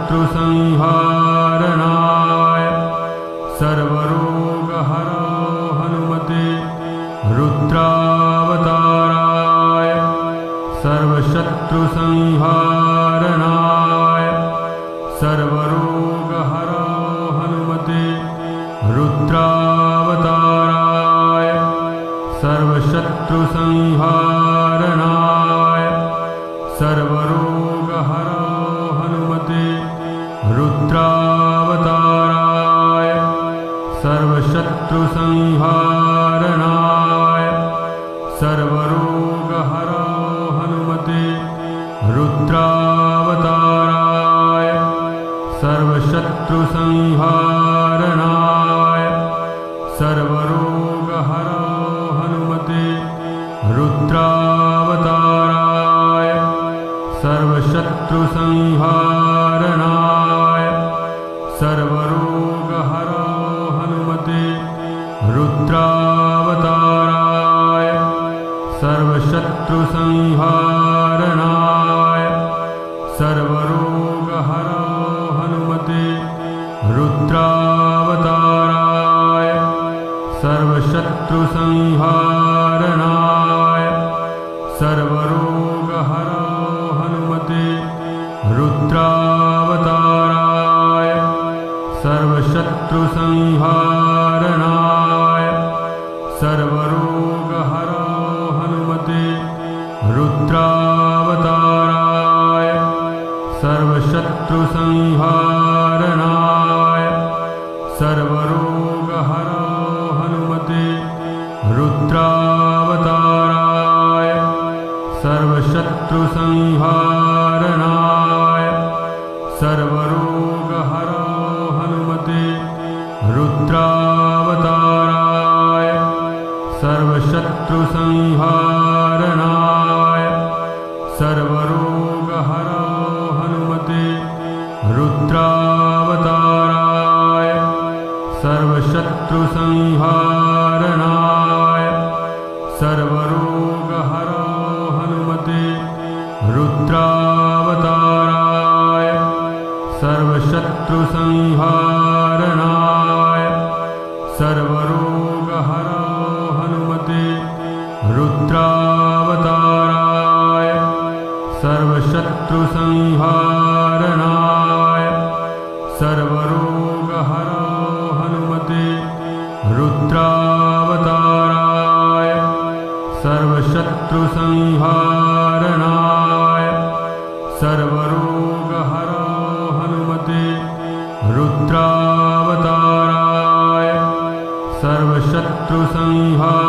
सर्वशत्रुसंहारणाय सर्वरोगहरो हनुमते रुद्रावताराय सर्वशत्रुसंहारणाय सर्वरोगहरो हनुमते रुद्रावताराय सर्वशत्रुसंहारणाय सर्वरोगहरो हनुमते रुद्रावताराय सर्वशत्रुसंहारणाय सर्वरोगहरो हनुमते रुद्रावताराय सर्वशत्रुसंहारणाय सर्वरोगहरो हनुमते रुद्रावताराय सर्वशत्रुसंहारणाय सर्वरोगहरो हनुमते रुद्रावताराय सर्वशत्रुसंहारणाय सर्वरोगहरो हनुमते रुद्रावताराय सर्वशत्रुसंहारणाय सर्वरोगहरो हनुमते रुद्रावताराय सर्वशत्रुसंहारणाय सर्वरोगहरो हनुमते रुद्रावताराय सर्वशत्रुसंहारणाय सर्वरोगहरो हनुमते रुद्रावताराय सर्वशत्रुसंहारणाय सर्वरोगहरो हनुमते रुद्रावताराय सर्वशत्रुसंहारणाय सर्वरोगहरो हनुमते रुद्रावताराय सर्वशत्रुसंहारणाय सर्वरोगहरो हनुमते रुद्रावताराय सर्वशत्रुसंहारणाय सर्वरोगहरो हनुमते रुद्रावताराय सर्वशत्रुसंहारणाय सर्वरोगहरो हनुमते रुद्रावताराय सर्वशत्रुसंहारणाय सर्वरोगहरो हनुमते रुद्रावताराय सर्वशत्रुसंहारणाय